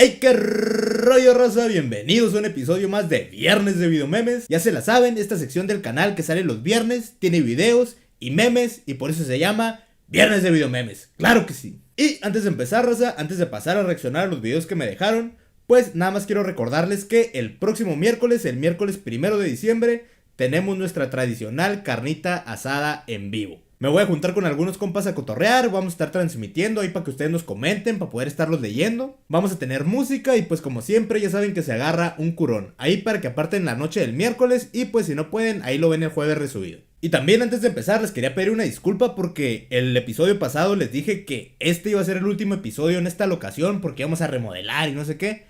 ¡Hey, qué rollo, raza! Bienvenidos a un episodio más de Viernes de Videomemes. Ya se la saben, esta sección del canal que sale los viernes tiene videos y memes y por eso se llama Viernes de Videomemes. ¡Claro que sí! Y antes de empezar, raza, antes de pasar a reaccionar a los videos que me dejaron, pues nada más quiero recordarles que el próximo miércoles, el miércoles 1 de diciembre, tenemos nuestra tradicional carnita asada en vivo. Me voy a juntar con algunos compas a cotorrear, vamos a estar transmitiendo ahí para que ustedes nos comenten, para poder estarlos leyendo. Vamos a tener música y pues como siempre ya saben que se agarra un curón ahí para que aparten la noche del miércoles y pues si no pueden ahí lo ven el jueves resubido. Y también antes de empezar les quería pedir una disculpa porque el episodio pasado les dije que este iba a ser el último episodio en esta locación porque íbamos a remodelar y no sé qué.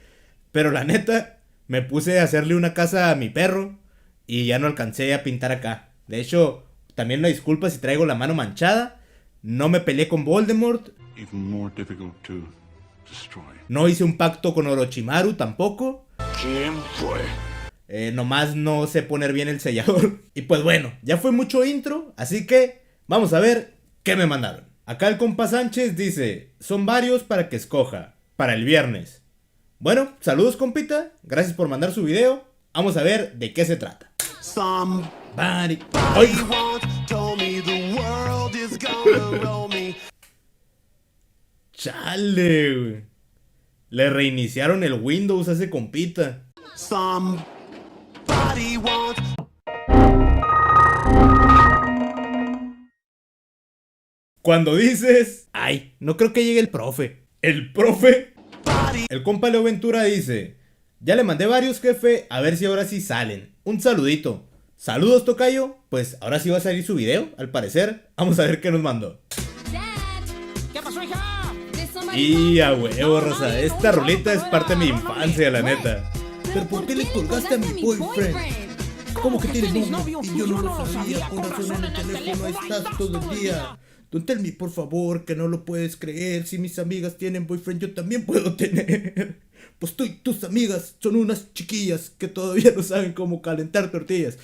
Pero la neta me puse a hacerle una casa a mi perro y ya no alcancé a pintar acá. De hecho, también una disculpa si traigo la mano manchada. No me peleé con Voldemort. No hice un pacto con Orochimaru tampoco. ¿Quién fue? Nomás no sé poner bien el sellador. Y pues bueno, ya fue mucho intro, así que vamos a ver qué me mandaron. Acá el compa Sánchez dice: son varios para que escoja, para el viernes. Bueno, saludos compita, gracias por mandar su video. Vamos a ver de qué se trata. ¡Ay! Chale, güey. Le reiniciaron el Windows a ese compita. Cuando dices: ay, no creo que llegue el profe. ¿El profe? El compa Leo Ventura dice: ya le mandé varios, jefe, a ver si ahora sí salen. Un saludito. Saludos, tocayo. Pues ahora sí va a salir su video, al parecer. Vamos a ver qué nos mandó. ¿Qué pasó, hija? Y a huevo, Rosa. Esta rolita es parte de mi infancia, la neta. ¿Pero por qué le colgaste a mi boyfriend? ¿Cómo que tienes novio? Y yo no lo sabía. Con razón en el teléfono ahí estás todo el día. Don't tell me, por favor, que no lo puedes creer. Si mis amigas tienen boyfriend, yo también puedo tener. Pues tú y tus amigas son unas chiquillas que todavía no saben cómo calentar tortillas.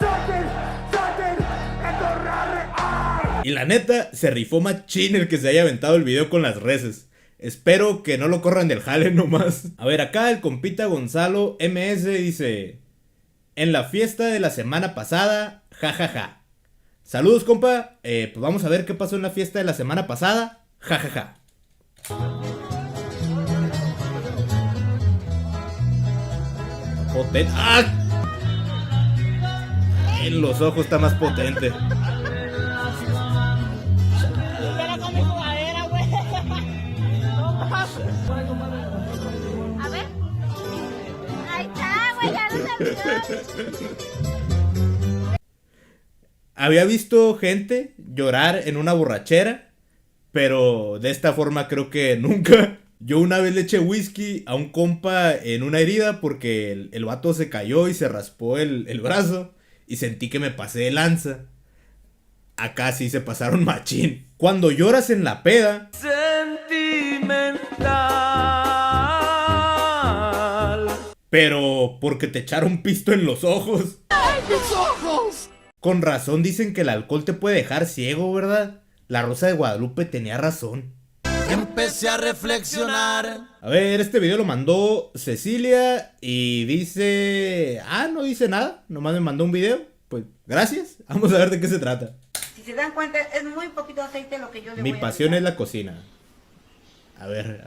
Y la neta, se rifó machín el que se haya aventado el video con las reses. Espero que no lo corran del jale nomás. A ver, acá el compita Gonzalo MS dice: en la fiesta de la semana pasada, jajaja. Saludos, compa. Pues vamos a ver qué pasó en la fiesta de la semana pasada, jajaja. Potente. ¡Ah! En los ojos está más potente. A ver. Ahí está, güey, ya lo sabía. Había visto gente llorar en una borrachera, pero de esta forma creo que nunca. Yo una vez le eché whisky a un compa en una herida porque el vato se cayó y se raspó el brazo y sentí que me pasé de lanza. Acá sí se pasaron machín. Cuando lloras en la peda sentimental, pero porque te echaron pisto en los ojos. ¡Ay, mis ojos! Con razón dicen que el alcohol te puede dejar ciego, ¿verdad? La Rosa de Guadalupe tenía razón. Empecé a reflexionar. A ver, este video lo mandó Cecilia y dice... no dice nada, nomás me mandó un video. Pues gracias, vamos a ver de qué se trata. Si se dan cuenta, es muy poquito aceite lo que yo le Mi voy a pasión echar. es la cocina. A ver.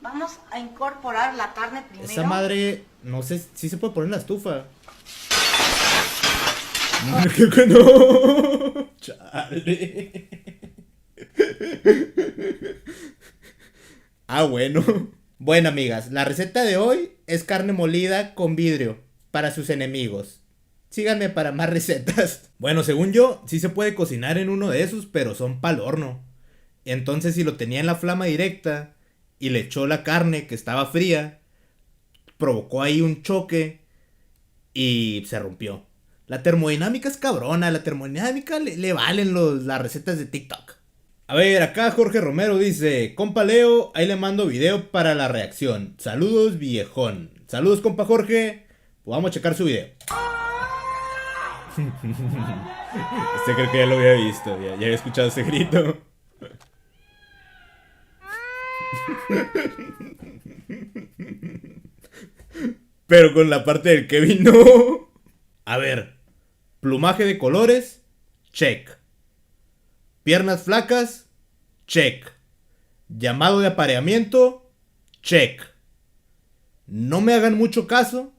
Vamos a incorporar la carne primero. Esa madre, no sé si se puede poner en la estufa. No. Chale. Bueno. Bueno, amigas, la receta de hoy es carne molida con vidrio para sus enemigos. Síganme para más recetas. Bueno, según yo, sí se puede cocinar en uno de esos, pero son pa'l horno. Entonces, si lo tenía en la flama directa y le echó la carne que estaba fría, provocó ahí un choque y se rompió. La termodinámica es cabrona, la termodinámica le valen las recetas de TikTok. A ver, acá Jorge Romero dice: compa Leo, ahí le mando video para la reacción. Saludos, viejón. Saludos, compa Jorge. Pues vamos a checar su video. Creo que ya lo había visto, ya había escuchado ese grito. Pero con la parte del Kevin no. A ver. Plumaje de colores. Check. Piernas flacas. Check. Llamado de apareamiento. Check. No me hagan mucho caso,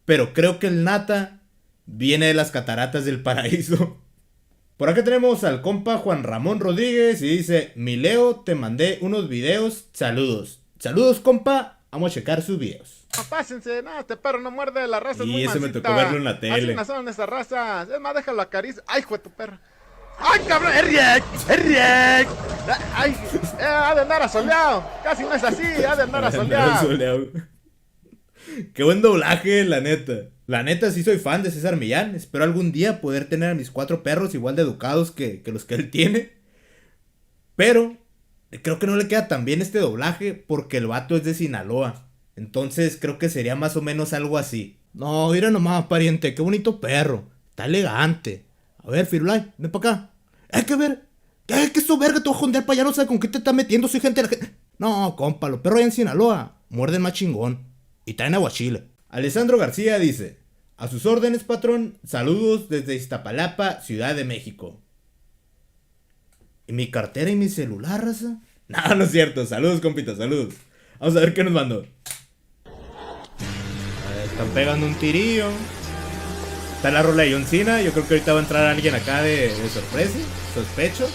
pero creo que el Nata viene de las cataratas del paraíso. Por acá tenemos al compa Juan Ramón Rodríguez y dice: mi Leo, te mandé unos videos, saludos. Saludos, compa, vamos a checar sus videos. Pásense, no, este perro no muerde, la raza es Y muy ese me mansita. tocó verlo en la tele. Así nacieron esas razas. Es más, déjalo acaricio. Ay, hijo de tu perra. ¡Ay, cabrón! ¡Eriek! ¡Ay! Ha de andar asoleado. Casi no es así, ha de andar asoleado. Qué buen doblaje, la neta. La neta, sí soy fan de César Millán. Espero algún día poder tener a mis 4 perros igual de educados que los que él tiene. Pero creo que no le queda tan bien este doblaje porque el vato es de Sinaloa. Entonces creo que sería más o menos algo así. No, mira nomás, pariente, qué bonito perro. Está elegante. A ver, Firulai, ven para acá. Hay que ver. ¿Qué eso, verga? Te voy a joder para allá, no sé con qué te está metiendo. Soy gente de la gente. No, compa, los perros allá en Sinaloa muerden más chingón. Y traen aguachile. Alessandro García dice: a sus órdenes, patrón. Saludos desde Iztapalapa, Ciudad de México. ¿Y mi cartera y mi celular, raza? No, no es cierto. Saludos, compita, saludos. Vamos a ver qué nos mandó. Están pegando un tirillo. Está la rola de John Cena. Yo creo que ahorita va a entrar alguien acá de sorpresa. Sospecho.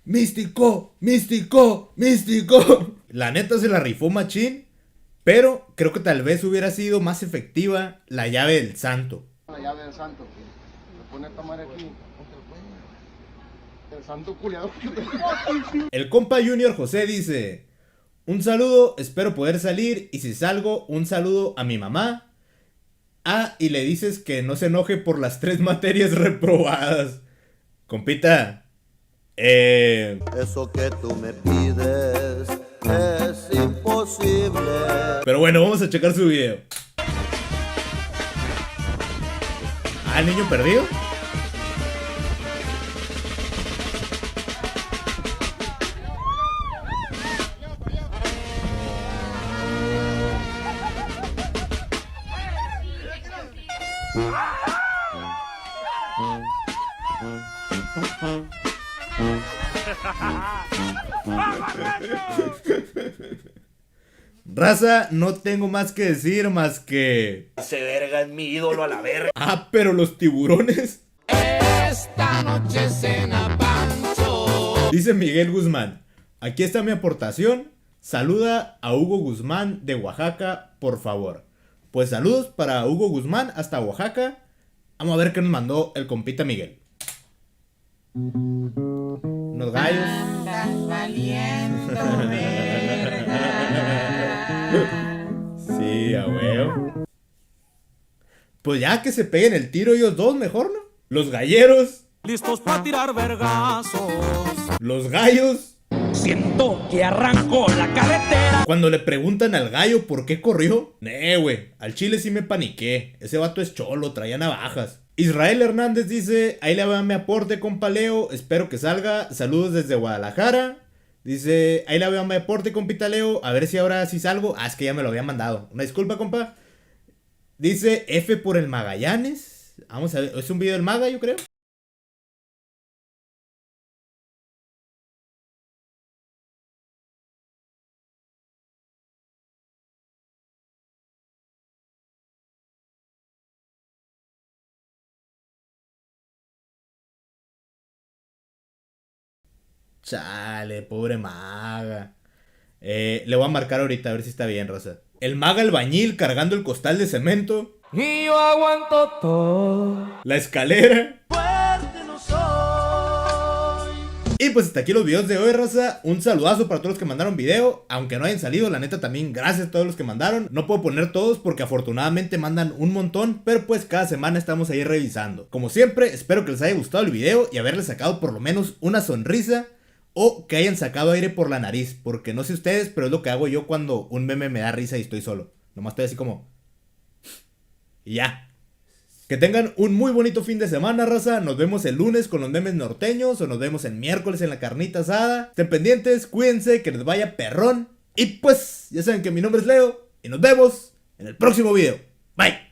Místico, místico, místico. La neta se la rifó machín. Pero creo que tal vez hubiera sido más efectiva la llave del santo. La llave del santo. Me pone a tomar aquí. El santo culiado. El compa Junior José dice: un saludo, espero poder salir. Y si salgo, un saludo a mi mamá. Ah, y le dices que no se enoje por las 3 materias reprobadas. Compita, Eso que tú me pides es imposible. pero bueno, vamos a checar su video. Ah, el niño perdido. Raza, no tengo más que decir más que... Ese verga es mi ídolo a la verga. Ah, pero los tiburones. Esta noche cena Pancho. Dice Miguel Guzmán: aquí está mi aportación. Saluda a Hugo Guzmán de Oaxaca, por favor. Pues saludos para Hugo Guzmán hasta Oaxaca. Vamos a ver qué nos mandó el compita Miguel. Unos gallos. Sí, a huevo. Pues ya que se peguen el tiro ellos dos, mejor, ¿no? Los galleros. Listos para tirar vergazos. Los gallos. Siento que arrancó la carretera. Cuando le preguntan al gallo por qué corrió, güey, al chile sí me paniqué. Ese vato es cholo, traía navajas. Israel Hernández dice: ahí le va mi aporte, compa Leo, espero que salga. Saludos desde Guadalajara. Dice: ahí le va mi aporte, compita Leo, a ver si ahora sí salgo. Ah, es que ya me lo había mandado. Una disculpa, compa. Dice: F por el Magallanes. Vamos a ver, es un video del Maga, yo creo. Chale, pobre Maga. Le voy a marcar ahorita a ver si está bien, Rosa. El Maga albañil cargando el costal de cemento. Y yo aguanto todo. La escalera. Y pues hasta aquí los videos de hoy, raza. Un saludazo para todos los que mandaron video. Aunque no hayan salido, la neta también gracias a todos los que mandaron. No puedo poner todos porque afortunadamente mandan un montón, pero pues cada semana estamos ahí revisando. Como siempre, espero que les haya gustado el video y haberles sacado por lo menos una sonrisa. O que hayan sacado aire por la nariz. Porque no sé ustedes, pero es lo que hago yo cuando un meme me da risa y estoy solo. Nomás estoy así como... Y ya. Que tengan un muy bonito fin de semana, raza. Nos vemos el lunes con los memes norteños o nos vemos el miércoles en la carnita asada. Estén pendientes, cuídense, que les vaya perrón. Y pues, ya saben que mi nombre es Leo y nos vemos en el próximo video. Bye.